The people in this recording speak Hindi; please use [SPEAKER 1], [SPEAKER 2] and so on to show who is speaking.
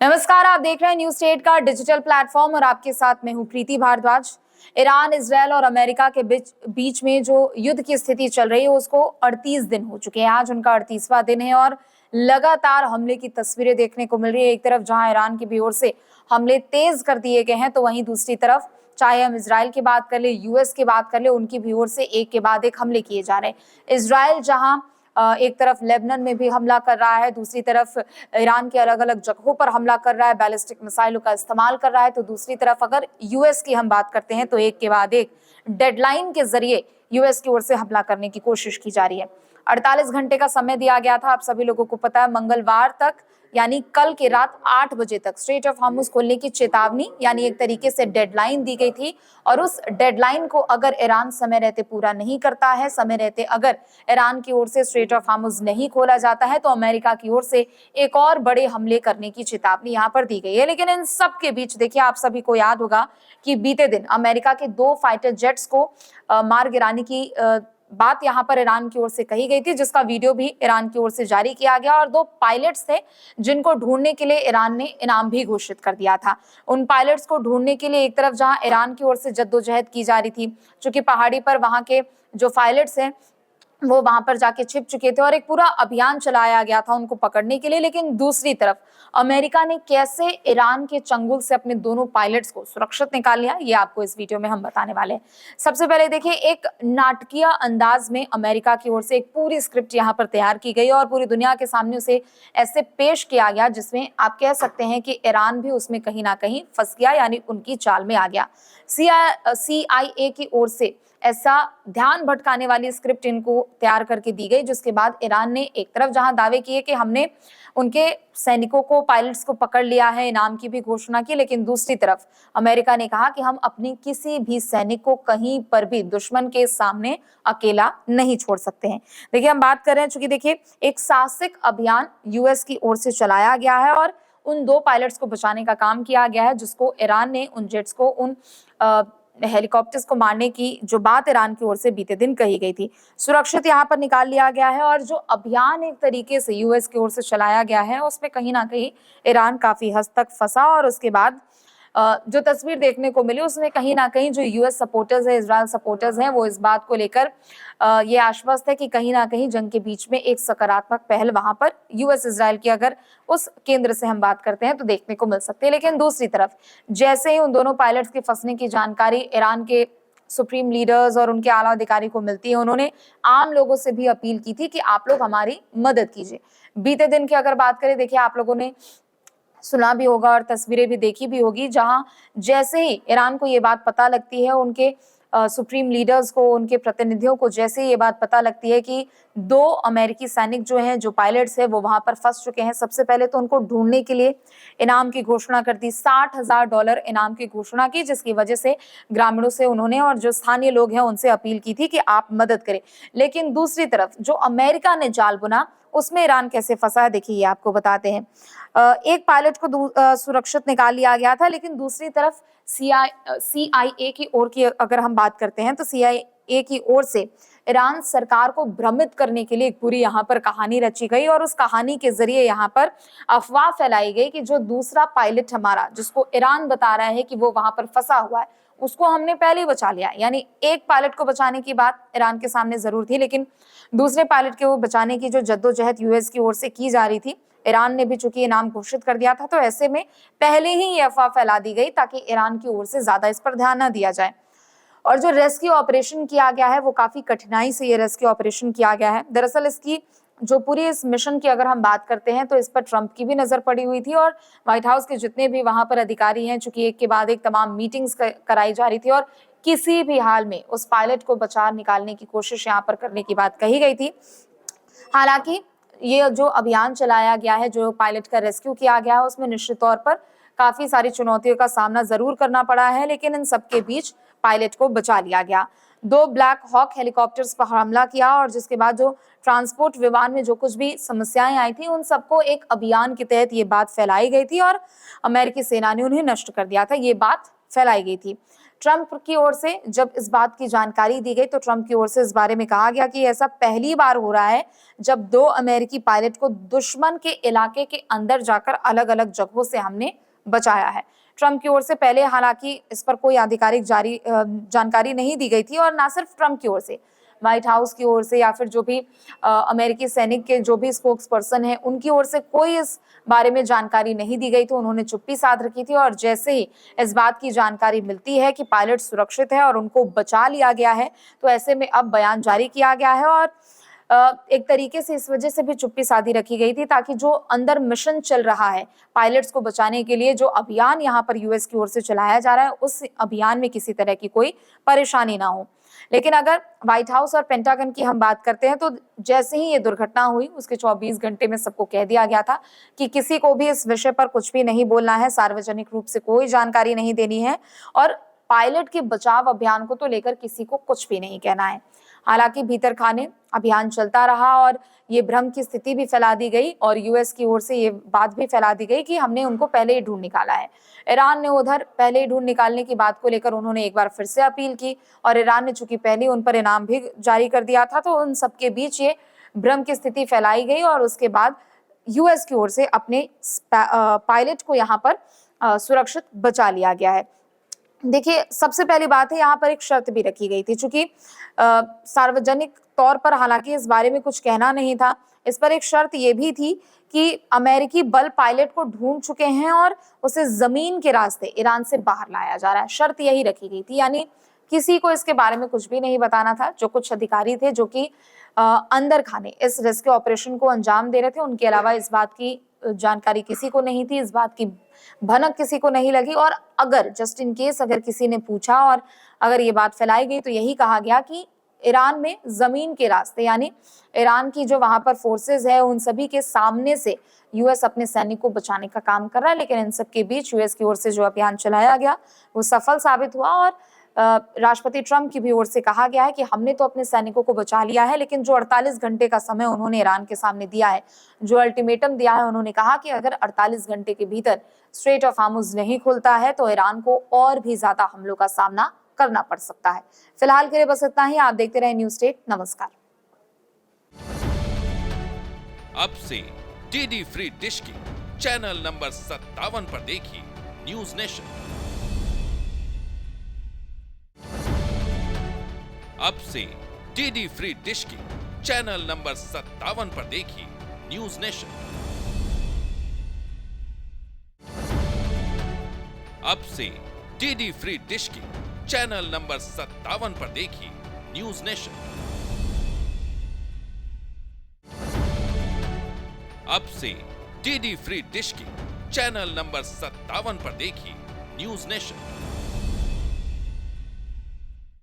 [SPEAKER 1] नमस्कार, आप देख रहे हैं न्यूज स्टेट का डिजिटल प्लेटफॉर्म और आपके साथ मैं हूं प्रीति भारद्वाज। ईरान, इजरायल और अमेरिका के बीच में जो युद्ध की स्थिति चल रही है उसको 38 दिन हो चुके हैं। आज उनका 38वां दिन है और लगातार हमले की तस्वीरें देखने को मिल रही है। एक तरफ जहां ईरान की भी ओर से हमले तेज कर दिए गए हैं, तो वहीं दूसरी तरफ चाहे हम इजराइल की बात कर ले, यूएस की बात कर ले, उनकी भी ओर से एक के बाद एक हमले किए जा रहे हैं। इजराइल जहां एक तरफ लेबनान में भी हमला कर रहा है, दूसरी तरफ ईरान के अलग अलग जगहों पर हमला कर रहा है, बैलिस्टिक मिसाइलों का इस्तेमाल कर रहा है, तो दूसरी तरफ अगर यूएस की हम बात करते हैं तो एक के बाद एक डेडलाइन के जरिए यूएस की ओर से हमला करने की कोशिश की जा रही है। 48 घंटे का समय दिया गया था, आप सभी लोगों को पता है। मंगलवार तक यानी कल की रात 8 बजे तक स्ट्रेट ऑफ हार्मुज खोलने की चेतावनी यानी एक तरीके से डेडलाइन दी गई थी। और उस डेडलाइन को अगर ईरान समय रहते पूरा नहीं करता है, समय रहते अगर ईरान की ओर से स्ट्रेट ऑफ हार्मुज नहीं खोला जाता है, तो अमेरिका की ओर से एक और बड़े हमले करने की चेतावनी यहाँ पर दी गई है। लेकिन इन सब के बीच देखिए, आप सभी को याद होगा कि बीते दिन अमेरिका के 2 फाइटर जेट्स को मार गिराने की बात यहाँ पर ईरान की ओर से कही गई थी, जिसका वीडियो भी ईरान की ओर से जारी किया गया। और 2 पायलट्स थे जिनको ढूंढने के लिए ईरान ने इनाम भी घोषित कर दिया था। उन पायलट्स को ढूंढने के लिए एक तरफ जहां ईरान की ओर से जद्दोजहद की जा रही थी, क्योंकि पहाड़ी पर वहां के जो पायलट्स हैं वो वहां पर जाके छिप चुके थे और एक पूरा अभियान चलाया गया था उनको पकड़ने के लिए। लेकिन दूसरी तरफ अमेरिका ने कैसे ईरान के चंगुल से अपने दोनों पायलट्स को सुरक्षित निकाल लिया, ये आपको इस वीडियो में हम बताने वाले हैं। सबसे पहले देखिए, एक नाटकीय अंदाज में अमेरिका की ओर से एक पूरी स्क्रिप्ट यहाँ पर तैयार की गई और पूरी दुनिया के सामने उसे ऐसे पेश किया गया जिसमें आप कह सकते हैं कि ईरान भी उसमें कहीं ना कहीं फंस गया, यानी उनकी चाल में आ गया। CIA की ओर से ऐसा ध्यान भटकाने वाली स्क्रिप्ट इनको तैयार करके दी गई, जिसके बाद ईरान ने एक तरफ जहां दावे किए कि हमने उनके सैनिकों को, पायलट्स को पकड़ लिया है, इनाम की भी घोषणा की, लेकिन दूसरी तरफ अमेरिका ने कहा कि हम अपने किसी भी सैनिक को कहीं पर भी दुश्मन के सामने अकेला नहीं छोड़ सकते हैं। देखिए, हम बात कर रहे हैं, चूंकि देखिए एक साहसिक अभियान यूएस की ओर से चलाया गया है और उन 2 पायलट्स को बचाने का काम किया गया है, जिसको ईरान ने उन जेट्स को, उन हेलीकॉप्टर्स को मारने की जो बात ईरान की ओर से बीते दिन कही गई थी, सुरक्षित यहाँ पर निकाल लिया गया है। और जो अभियान एक तरीके से यूएस की ओर से चलाया गया है उसमें कहीं ना कहीं ईरान काफी हद तक फंसा। और उसके बाद जो तस्वीर देखने को मिली उसमें कहीं ना कहीं जो यूएस सपोर्टर्स है, इजराइल सपोर्टर्स हैं, वो इस बात को लेकर ये आश्वस्त है कि कहीं ना कहीं जंग के बीच में एक सकारात्मक पहल वहां पर यूएस इजराइल की अगर उस केंद्र से हम बात करते हैं तो देखने को मिल सकती है। लेकिन दूसरी तरफ जैसे ही उन दोनों पायलट्स के फंसने की जानकारी ईरान के सुप्रीम लीडर्स और उनके आला अधिकारी को मिलती है, उन्होंने आम लोगों से भी अपील की थी कि आप लोग हमारी मदद कीजिए। बीते दिन की अगर बात करें, देखिए आप लोगों ने सुना भी होगा और तस्वीरें भी देखी भी होगी, जहां जैसे ही ईरान को ये बात पता लगती है, उनके सुप्रीम लीडर्स को, उनके प्रतिनिधियों को जैसे ये बात पता लगती है कि 2 अमेरिकी सैनिक जो हैं, जो पायलट्स हैं, वो वहां पर फंस चुके हैं, सबसे पहले तो उनको ढूंढने के लिए इनाम की घोषणा कर दी। $60,000 इनाम की घोषणा की, जिसकी वजह से ग्रामीणों से उन्होंने और जो स्थानीय लोग हैं उनसे अपील की थी कि आप मदद करें। लेकिन दूसरी तरफ जो अमेरिका ने जाल बुना उसमें ईरान कैसे फंसा है, देखिए ये आपको बताते हैं। एक पायलट को सुरक्षित निकाल लिया गया था, लेकिन दूसरी तरफ CIA की ओर की अगर हम बात करते हैं तो CIA की ओर से ईरान सरकार को भ्रमित करने के लिए एक पूरी यहाँ पर कहानी रची गई और उस कहानी के जरिए यहाँ पर अफवाह फैलाई गई कि जो दूसरा पायलट हमारा, जिसको ईरान बता रहा है कि वो वहां पर फंसा हुआ है, उसको हमने पहले ही बचा लिया। यानी एक पायलट को बचाने की बात ईरान के सामने जरूर थी, लेकिन दूसरे पायलट के वो बचाने की जो जद्दोजहद यूएस की ओर से की जा रही थी, ईरान ने भी चूंकि इनाम घोषित कर दिया था, तो ऐसे में पहले ही ये अफवाह फैला दी गई ताकि ईरान की ओर से ज्यादा इस पर ध्यान न दिया जाए। और जो रेस्क्यू ऑपरेशन किया गया है वो काफी कठिनाई से ये रेस्क्यू ऑपरेशन किया गया है। दरअसल इसकी जो पूरी इस मिशन की अगर हम बात करते हैं तो इस पर ट्रंप की भी नजर पड़ी हुई थी और व्हाइट हाउस के जितने भी वहां पर अधिकारी हैं, चूंकि एक के बाद एक तमाम मीटिंग्स कराई जा रही थी और किसी भी हाल में उस पायलट को बचा निकालने की कोशिश यहाँ पर करने की बात कही गई थी। हालांकि ये जो अभियान चलाया गया है, जो पायलट का रेस्क्यू किया गया है, उसमें निश्चित तौर पर काफी सारी चुनौतियों का सामना जरूर करना पड़ा है, लेकिन इन सबके बीच पायलट को बचा लिया गया। 2 ब्लैक हॉक हेलीकॉप्टर्स पर हमला किया और जिसके बाद जो ट्रांसपोर्ट विमान में जो कुछ भी समस्याएं आई थी उन सबको एक अभियान के तहत ये बात फैलाई गई थी और अमेरिकी सेना ने उन्हें नष्ट कर दिया था, ये बात फैलाई गई थी। ट्रंप की ओर से जब इस बात की जानकारी दी गई तो ट्रंप की ओर से इस बारे में कहा गया कि ऐसा पहली बार हो रहा है जब 2 अमेरिकी पायलट को दुश्मन के इलाके के अंदर जाकर अलग-अलग जगहों से हमने बचाया है। ट्रंप की ओर से पहले हालांकि इस पर कोई आधिकारिक जानकारी नहीं दी गई थी, और ना सिर्फ ट्रंप की ओर से, व्हाइट हाउस की ओर से या फिर जो भी अमेरिकी सैनिक के जो भी स्पोक्स पर्सन है उनकी ओर से कोई इस बारे में जानकारी नहीं दी गई थी। उन्होंने चुप्पी साध रखी थी, और जैसे ही इस बात की जानकारी मिलती है कि पायलट सुरक्षित है और उनको बचा लिया गया है, तो ऐसे में अब बयान जारी किया गया है। और एक तरीके से इस वजह से भी चुप्पी साधी रखी गई थी ताकि जो अंदर मिशन चल रहा है पायलट्स को बचाने के लिए, जो अभियान यहाँ पर यूएस की ओर से चलाया जा रहा है, उस अभियान में किसी तरह की कोई परेशानी ना हो। लेकिन अगर व्हाइट हाउस और पेंटागन की हम बात करते हैं तो जैसे ही ये दुर्घटना हुई उसके 24 घंटे में सबको कह दिया गया था कि किसी को भी इस विषय पर कुछ भी नहीं बोलना है, सार्वजनिक रूप से कोई जानकारी नहीं देनी है, और पायलट के बचाव अभियान को तो लेकर किसी को कुछ भी नहीं कहना है। हालांकि भीतर खाने अभियान चलता रहा और ये भ्रम की स्थिति भी फैला दी गई, और यूएस की ओर से ये बात भी फैला दी गई कि हमने उनको पहले ही ढूंढ निकाला है। ईरान ने उधर पहले ही ढूंढ निकालने की बात को लेकर उन्होंने एक बार फिर से अपील की, और ईरान ने चूंकि पहले उन पर इनाम भी जारी कर दिया था, तो उन सबके बीच ये भ्रम की स्थिति फैलाई गई, और उसके बाद यूएस की ओर से अपने पायलट को यहाँ पर सुरक्षित बचा लिया गया है। देखिए, सबसे पहली बात है यहाँ पर एक शर्त भी रखी गई थी, चूंकि सार्वजनिक तौर पर हालांकि इस बारे में कुछ कहना नहीं था, इस पर एक शर्त ये भी थी कि अमेरिकी बल पायलट को ढूंढ चुके हैं और उसे जमीन के रास्ते ईरान से बाहर लाया जा रहा है। शर्त यही रखी गई थी, यानी किसी को इसके बारे में कुछ भी नहीं बताना था। जो कुछ अधिकारी थे जो कि अंदर खाने इस रेस्क्यू ऑपरेशन को अंजाम दे रहे थे, उनके अलावा इस बात की जानकारी किसी को नहीं थी, इस बात की भनक किसी को नहीं लगी। और अगर जस्ट इन केस अगर किसी ने पूछा और अगर ये बात फैलाई गई तो यही कहा गया कि ईरान में जमीन के रास्ते, यानी ईरान की जो वहां पर फोर्सेस है उन सभी के सामने से यूएस अपने सैनिक को बचाने का काम कर रहा है। लेकिन इन सब के बीच यूएस की ओर से जो अभियान चलाया गया वो सफल साबित हुआ, और राष्ट्रपति ट्रंप की भी ओर से कहा गया है कि हमने तो अपने सैनिकों को बचा लिया है, लेकिन जो 48 घंटे का समय उन्होंने ईरान के सामने दिया है, जो अल्टीमेटम दिया है, उन्होंने कहा कि अगर 48 घंटे के भीतर स्ट्रेट ऑफ हार्मुज नहीं खुलता है तो ईरान को और भी ज्यादा हमलों का सामना करना पड़ सकता है। फिलहाल के लिए बस इतना ही। आप देखते रहे न्यूज स्टेट। नमस्कार।
[SPEAKER 2] अब से डीडी फ्री डिश की चैनल नंबर 57 पर देखिए न्यूज नेशन। अब से डीडी फ्री डिश की चैनल नंबर 57 पर देखिए न्यूज नेशन। अब से डीडी फ्री डिश की चैनल नंबर 57 पर देखिए न्यूज नेशन। अब से डीडी फ्री डिश की चैनल नंबर 57 पर देखिए न्यूज नेशन।